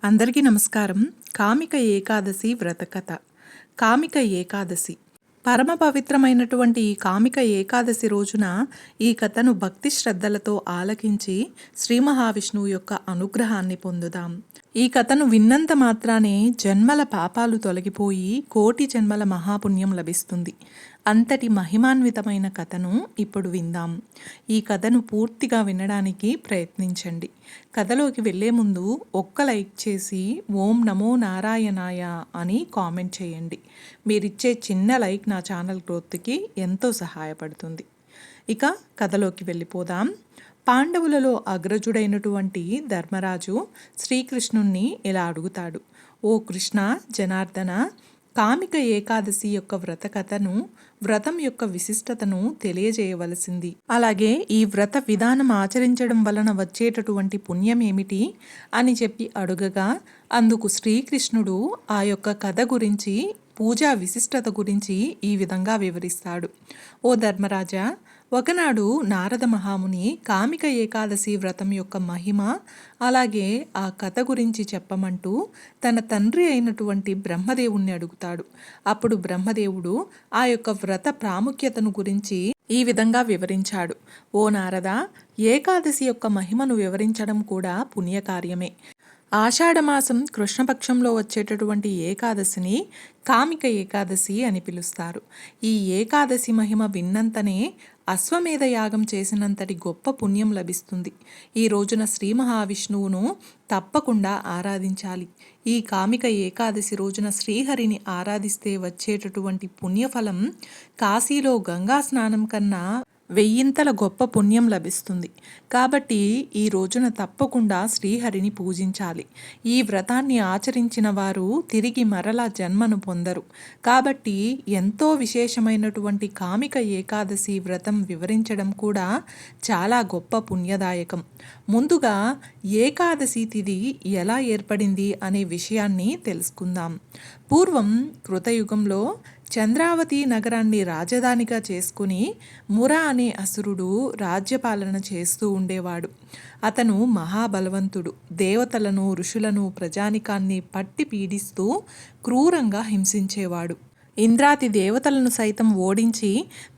అందరికీ నమస్కారం. కామిక ఏకాదశి వ్రతకథ. కామిక ఏకాదశి పరమ పవిత్రమైనటువంటి ఈ కామిక ఏకాదశి రోజున ఈ కథను భక్తి శ్రద్ధలతో ఆలకించి శ్రీ మహావిష్ణువు యొక్క అనుగ్రహాన్ని పొందుదాం. ఈ కథను విన్నంత మాత్రానే జన్మల పాపాలు తొలగిపోయి కోటి జన్మల మహాపుణ్యం లభిస్తుంది. అంతటి మహిమాన్వితమైన కథను ఇప్పుడు విందాం. ఈ కథను పూర్తిగా వినడానికి ప్రయత్నించండి. కథలోకి వెళ్లే ముందు ఒక్క లైక్ చేసి ఓం నమో నారాయణాయ అని కామెంట్ చేయండి. మీరిచ్చే చిన్న లైక్ నా ఛానల్ గ్రోత్కి ఎంతో సహాయపడుతుంది. ఇక కథలోకి వెళ్ళిపోదాం. పాండవులలో అగ్రజుడైనటువంటి ధర్మరాజు శ్రీకృష్ణుణ్ణి ఇలా అడుగుతాడు. ఓ కృష్ణ జనార్దన, కామిక ఏకాదశి యొక్క వ్రతం యొక్క విశిష్టతను తెలియజేయవలసింది. అలాగే ఈ వ్రత విధానం ఆచరించడం వలన వచ్చేటటువంటి పుణ్యం ఏమిటి అని చెప్పి అడుగగా, అందుకు శ్రీకృష్ణుడు ఆ యొక్క కథ గురించి, పూజా విశిష్టత గురించి ఈ విధంగా వివరిస్తాడు. ఓ ధర్మరాజా, ఒకనాడు నారద మహాముని కామిక ఏకాదశి వ్రతం యొక్క మహిమ, అలాగే ఆ కథ గురించి చెప్పమంటూ తన తండ్రి అయినటువంటి బ్రహ్మదేవుణ్ణి అడుగుతాడు. అప్పుడు బ్రహ్మదేవుడు ఆ యొక్క వ్రత ప్రాముఖ్యతను గురించి ఈ విధంగా వివరించాడు. ఓ నారద, ఏకాదశి యొక్క మహిమను వివరించడం కూడా పుణ్యకార్యమే. ఆషాఢమాసం కృష్ణపక్షంలో వచ్చేటటువంటి ఏకాదశిని కామిక ఏకాదశి అని పిలుస్తారు. ఈ ఏకాదశి మహిమ విన్నంతనే అశ్వమేధ యాగం చేసినంతటి గొప్ప పుణ్యం లభిస్తుంది. ఈ రోజున శ్రీ మహావిష్ణువును తప్పకుండా ఆరాధించాలి. ఈ కామిక ఏకాదశి రోజున శ్రీహరిని ఆరాధిస్తే వచ్చేటటువంటి పుణ్యఫలం కాశీలో గంగా స్నానం కన్నా 1000 గొప్ప పుణ్యం లభిస్తుంది. కాబట్టి ఈ రోజున తప్పకుండా శ్రీహరిని పూజించాలి. ఈ వ్రతాన్ని ఆచరించిన వారు తిరిగి మరలా జన్మను పొందరు. కాబట్టి ఎంతో విశేషమైనటువంటి కామిక ఏకాదశి వ్రతం వివరించడం కూడా చాలా గొప్ప పుణ్యదాయకం. ముందుగా ఏకాదశి తిథి ఎలా ఏర్పడింది అనే విషయాన్ని తెలుసుకుందాం. పూర్వం కృతయుగంలో చంద్రావతి నగరాన్ని రాజధానిగా చేసుకుని మురా అనే అసురుడు రాజ్యపాలన చేస్తూ ఉండేవాడు. అతను మహాబలవంతుడు. దేవతలను, ఋషులను, ప్రజానికాన్ని పట్టి పీడిస్తూ క్రూరంగా హింసించేవాడు. ఇంద్రాది దేవతలను సైతం ఓడించి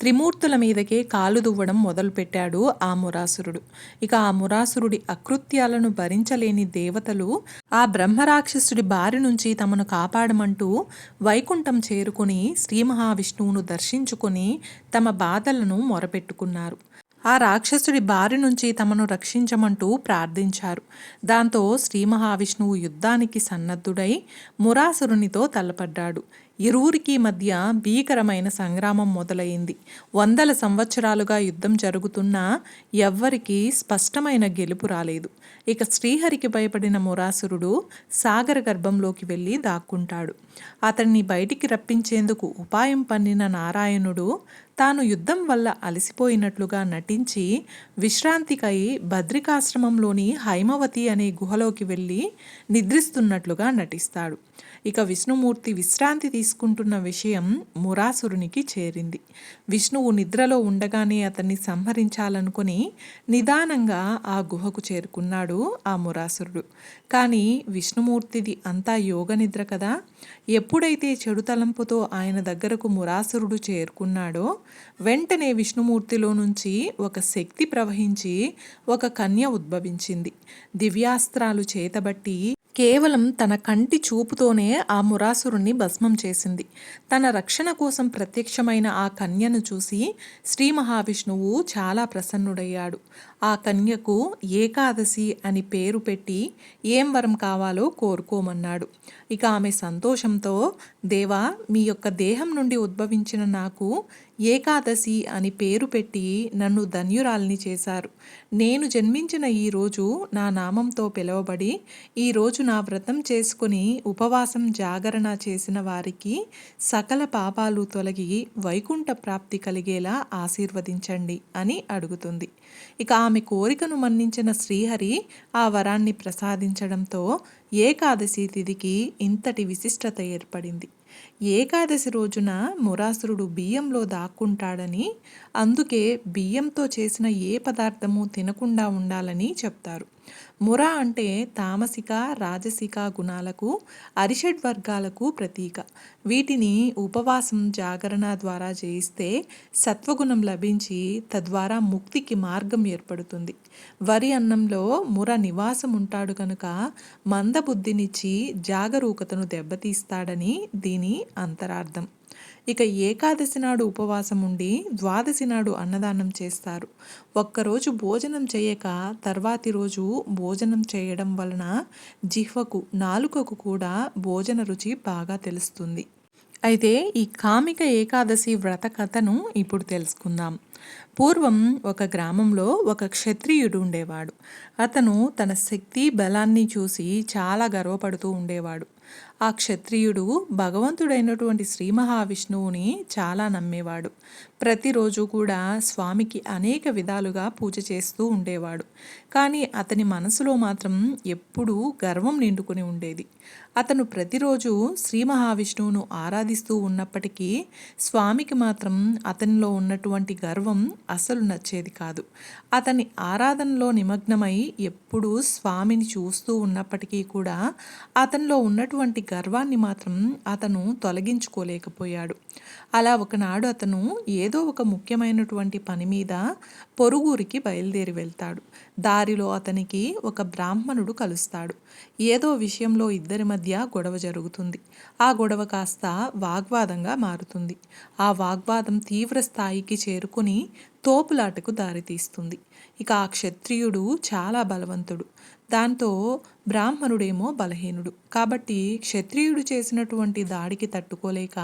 త్రిమూర్తుల మీదకే కాలు దువ్వడం మొదలుపెట్టాడు ఆ మురాసురుడు. ఇక ఆ మురాసురుడి అకృత్యాలను భరించలేని దేవతలు ఆ బ్రహ్మరాక్షసుడి బారి నుంచి తమను కాపాడమంటూ వైకుంఠం చేరుకుని శ్రీ మహావిష్ణువును దర్శించుకొని తమ బాధలను మొరపెట్టుకున్నారు. ఆ రాక్షసుడి బారి నుంచి తమను రక్షించమంటూ ప్రార్థించారు. దాంతో శ్రీ మహావిష్ణువు యుద్ధానికి సన్నద్ధుడై మురాసురునితో తలపడ్డాడు. ఇరువురికి మధ్య భీకరమైన సంగ్రామం మొదలైంది. 100 సంవత్సరాలుగా యుద్ధం జరుగుతున్నా ఎవ్వరికీ స్పష్టమైన గెలుపు రాలేదు. ఇక శ్రీహరికి భయపడిన మురాసురుడు సాగర గర్భంలోకి వెళ్ళి దాక్కుంటాడు. అతన్ని బయటికి రప్పించేందుకు ఉపాయం పన్నిన నారాయణుడు తాను యుద్ధం వల్ల అలసిపోయినట్లుగా నటించి విశ్రాంతికై బద్రికాశ్రమంలోని హైమవతి అనే గుహలోకి వెళ్ళి నిద్రిస్తున్నట్లుగా నటిస్తాడు. ఇక విష్ణుమూర్తి విశ్రాంతి తీసుకుంటున్న విషయం మురాసురునికి చేరింది. విష్ణువు నిద్రలో ఉండగానే అతన్ని సంహరించాలనుకుని నిదానంగా ఆ గుహకు చేరుకున్నాడు ఆ మురాసురుడు. కానీ విష్ణుమూర్తిది అంతా యోగ నిద్ర కదా. ఎప్పుడైతే చెడు తలంపుతో ఆయన దగ్గరకు మురాసురుడు చేరుకున్నాడో వెంటనే విష్ణుమూర్తిలో నుంచి ఒక శక్తి ప్రవహించి ఒక కన్య ఉద్భవించింది. దివ్యాస్త్రాలు చేతబట్టి కేవలం తన కంటి చూపుతోనే ఆ మురాసురుణ్ణి భస్మం చేసింది. తన రక్షణ కోసం ప్రత్యక్షమైన ఆ కన్యను చూసి శ్రీ మహావిష్ణువు చాలా ప్రసన్నుడయ్యాడు. ఆ కన్యకు ఏకాదశి అని పేరు పెట్టి ఏం వరం కావాలో కోరుకోమన్నాడు. ఇక ఆమె సంతోషంతో, దేవా, మీ యొక్క దేహం నుండి ఉద్భవించిన నాకు ఏకాదశి అని పేరు పెట్టి నన్ను ధన్యురాల్ని చేశారు. నేను జన్మించిన ఈ రోజు నా నామంతో పిలువబడి ఈరోజు నా వ్రతం చేసుకుని ఉపవాసం జాగరణ చేసిన వారికి సకల పాపాలు తొలగి వైకుంఠ ప్రాప్తి కలిగేలా ఆశీర్వదించండి అని అడుగుతుంది. ఇక ఆమె కోరికను మన్నించిన శ్రీహరి ఆ వరాన్ని ప్రసాదించడంతో ఏకాదశి తిథికి ఇంతటి విశిష్టత ఏర్పడింది. ఏకాదశి రోజున మురాసురుడు బియ్యంలో దాక్కుంటాడని, అందుకే బియ్యంతో చేసిన ఏ పదార్థము తినకుండా ఉండాలని చెప్తారు. ముర అంటే తామసిక రాజసిక గుణాలకు అరిషడ్ వర్గాలకు ప్రతీక. వీటిని ఉపవాసం జాగరణ ద్వారా చేయిస్తే సత్వగుణం లభించి తద్వారా ముక్తికి మార్గం ఏర్పడుతుంది. వరి అన్నంలో ముర నివాసం ఉంటాడు కనుక మందబుద్ధినిచ్చి జాగరూకతను దెబ్బతీస్తాడని దీని అంతరార్థం. ఇక ఏకాదశి నాడు ఉపవాసం ఉండి ద్వాదశి నాడు అన్నదానం చేస్తారు. ఒక్కరోజు భోజనం చేయక తర్వాతి రోజు భోజనం చేయడం వలన జిహ్వకు నాలుకకు కూడా భోజన రుచి బాగా తెలుస్తుంది. అయితే ఈ కామిక ఏకాదశి వ్రత కథను ఇప్పుడు తెలుసుకుందాం. పూర్వం ఒక గ్రామంలో ఒక క్షత్రియుడు ఉండేవాడు. అతను తన శక్తి బలాన్ని చూసి చాలా గర్వపడుతూ ఉండేవాడు. ఆ క్షత్రియుడు భగవంతుడైనటువంటి శ్రీ మహావిష్ణువుని చాలా నమ్మేవాడు. ప్రతిరోజు కూడా స్వామికి అనేక విధాలుగా పూజ చేస్తూ ఉండేవాడు. కానీ అతని మనసులో మాత్రం ఎప్పుడూ గర్వం నిండుకుని ఉండేది. అతను ప్రతిరోజు శ్రీ మహావిష్ణువును ఆరాధిస్తూ ఉన్నప్పటికీ స్వామికి మాత్రం అతనిలో ఉన్నటువంటి గర్వం అసలు నచ్చేది కాదు. అతని ఆరాధనలో నిమగ్నమై ఎప్పుడూ స్వామిని చూస్తూ ఉన్నప్పటికీ కూడా అతనిలో ఉన్నటువంటి గర్వాన్ని మాత్రం అతను తొలగించుకోలేకపోయాడు. అలా ఒకనాడు అతను ఏదో ఒక ముఖ్యమైనటువంటి పని మీద పొరుగురికి బయలుదేరి వెళ్తాడు. దారిలో అతనికి ఒక బ్రాహ్మణుడు కలుస్తాడు. ఏదో విషయంలో ఇద్దరి మధ్య గొడవ జరుగుతుంది. ఆ గొడవ కాస్త వాగ్వాదంగా మారుతుంది. ఆ వాగ్వాదం తీవ్ర స్థాయికి చేరుకుని తోపులాటకు దారితీస్తుంది. ఇక ఆ క్షత్రియుడు చాలా బలవంతుడు. దాంతో బ్రాహ్మణుడేమో బలహీనుడు. కాబట్టి క్షత్రియుడు చేసినటువంటి దాడికి తట్టుకోలేక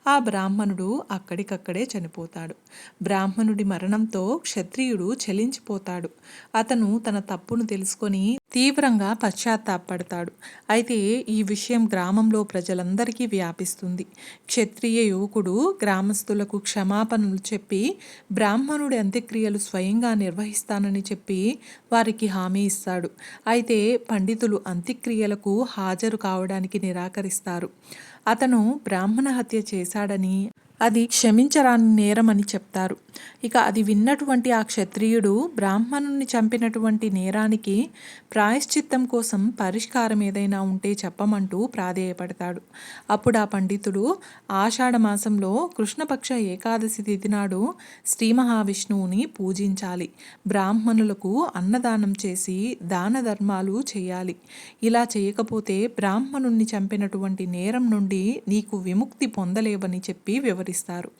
ఆ బ్రాహ్మణుడు అక్కడికక్కడే చనిపోతాడు. బ్రాహ్మణుడి మరణంతో క్షత్రియుడు చలించిపోతాడు. అతను తన తప్పును తెలుసుకొని తీవ్రంగా పశ్చాత్తాపడతాడు. అయితే ఈ విషయం గ్రామంలో ప్రజలందరికీ వ్యాపిస్తుంది. క్షత్రియ యువకుడు గ్రామస్తులకు క్షమాపణలు చెప్పి బ్రాహ్మణుడి అంత్యక్రియలు స్వయంగా నిర్వహిస్తానని చెప్పి వారికి హామీ ఇస్తాడు. అయితే పండితులు అంత్యక్రియలకు హాజరు కావడానికి నిరాకరిస్తారు. అతను బ్రాహ్మణ హత్య చేశాడని, అది క్షమించరాని నేరమని చెప్తారు. ఇక అది విన్నటువంటి ఆ క్షత్రియుడు బ్రాహ్మణుని చంపినటువంటి నేరానికి ప్రాయశ్చిత్తం కోసం పరిష్కారం ఏదైనా ఉంటే చెప్పమంటూ ప్రాధేయపడతాడు. అప్పుడు ఆ పండితుడు ఆషాఢ మాసంలో కృష్ణపక్ష ఏకాదశి తిథి నాడు శ్రీ మహావిష్ణువుని పూజించాలి, బ్రాహ్మణులకు అన్నదానం చేసి దాన ధర్మాలు చేయాలి. ఇలా చేయకపోతే బ్రాహ్మణుణ్ణి చంపినటువంటి నేరం నుండి నీకు విముక్తి పొందలేవని చెప్పి వివరిస్తారు.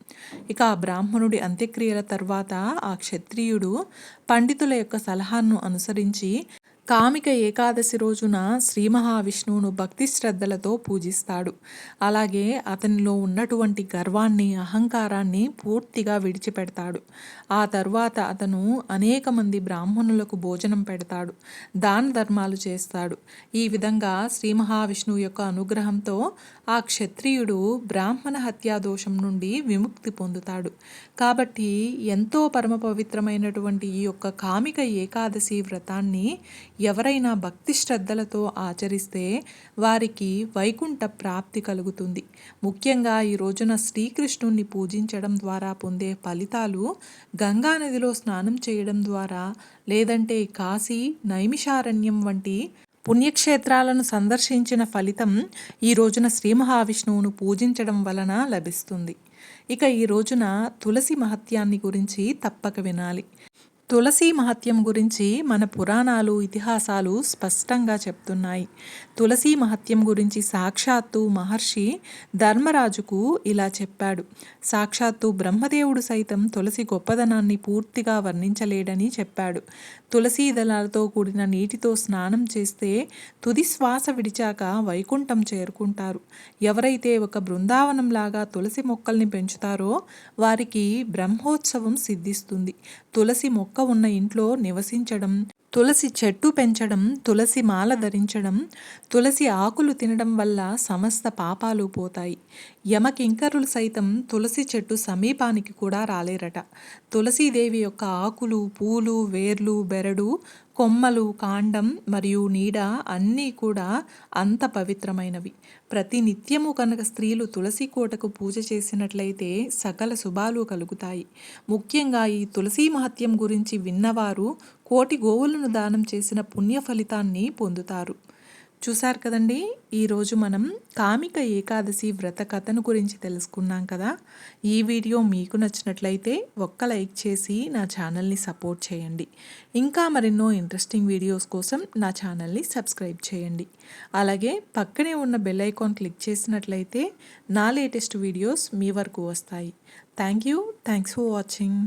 ఇక ఆ బ్రాహ్మణుడి అంత్యక్రియల తర్వాత ఆ క్షత్రియుడు పండితుల యొక్క సలహాను అనుసరించి కామిక ఏకాదశి రోజున శ్రీ మహావిష్ణువును భక్తి శ్రద్ధలతో పూజిస్తాడు. అలాగే అతనిలో ఉన్నటువంటి గర్వాన్ని, అహంకారాన్ని పూర్తిగా విడిచిపెడతాడు. ఆ తర్వాత అతను అనేక మంది బ్రాహ్మణులకు భోజనం పెడతాడు, దాన ధర్మాలు చేస్తాడు. ఈ విధంగా శ్రీ మహావిష్ణువు యొక్క అనుగ్రహంతో ఆ క్షత్రియుడు బ్రాహ్మణ హత్యా దోషం నుండి విముక్తి పొందుతాడు. కాబట్టి ఎంతో పరమ పవిత్రమైనటువంటి ఈ యొక్క కామిక ఏకాదశి వ్రతాన్ని ఎవరైనా భక్తి శ్రద్ధలతో ఆచరిస్తే వారికి వైకుంఠ ప్రాప్తి కలుగుతుంది. ముఖ్యంగా ఈ రోజున శ్రీకృష్ణుణ్ణి పూజించడం ద్వారా పొందే ఫలితాలు గంగా నదిలో స్నానం చేయడం ద్వారా, లేదంటే కాశీ, నైమిషారణ్యం వంటి పుణ్యక్షేత్రాలను సందర్శించిన ఫలితం ఈ రోజున శ్రీ మహావిష్ణువును పూజించడం వలన లభిస్తుంది. ఇక ఈ రోజున తులసి మహత్యాన్ని గురించి తప్పక వినాలి. తులసి మహత్యం గురించి మన పురాణాలు, ఇతిహాసాలు స్పష్టంగా చెప్తున్నాయి. తులసి మహత్యం గురించి సాక్షాత్తు మహర్షి ధర్మరాజుకు ఇలా చెప్పాడు. సాక్షాత్తు బ్రహ్మదేవుడు సైతం తులసి గొప్పదనాన్ని పూర్తిగా వర్ణించలేడని చెప్పాడు. తులసీ దళాలతో కూడిన నీటితో స్నానం చేస్తే తుది శ్వాస విడిచాక వైకుంఠం చేరుకుంటారు. ఎవరైతే ఒక బృందావనంలాగా తులసి మొక్కల్ని పెంచుతారో వారికి బ్రహ్మోత్సవం సిద్ధిస్తుంది. తులసి మొక్క ఉన్న ఇంట్లో నివసించడం, తులసి చెట్టు పెంచడం, తులసి మాల ధరించడం, తులసి ఆకులు తినడం వల్ల సమస్త పాపాలు పోతాయి. యమకింకరులు సైతం తులసి చెట్టు సమీపానికి కూడా రాలేరట. తులసీదేవి యొక్క ఆకులు, పూలు, వేర్లు, బెరడు కొమ్మలు, కాండం మరియు నీడ అన్నీ కూడా అంత పవిత్రమైనవి. ప్రతి నిత్యము కనుక స్త్రీలు తులసి కోటకు పూజ చేసినట్లయితే సకల శుభాలు కలుగుతాయి. ముఖ్యంగా ఈ తులసి మహత్యం గురించి విన్నవారు కోటి గోవులను దానం చేసిన పుణ్య ఫలితాన్ని పొందుతారు. చూశారు కదండి, ఈరోజు మనం కామిక ఏకాదశి వ్రత కథను గురించి తెలుసుకున్నాం కదా. ఈ వీడియో మీకు నచ్చినట్లయితే ఒక్క లైక్ చేసి నా ఛానల్ని సపోర్ట్ చేయండి. ఇంకా మరెన్నో ఇంట్రెస్టింగ్ వీడియోస్ కోసం నా ఛానల్ని సబ్స్క్రైబ్ చేయండి. అలాగే పక్కనే ఉన్న బెల్ ఐకాన్ క్లిక్ చేసినట్లయితే నా లేటెస్ట్ వీడియోస్ మీ వరకు వస్తాయి. Thanks for watching.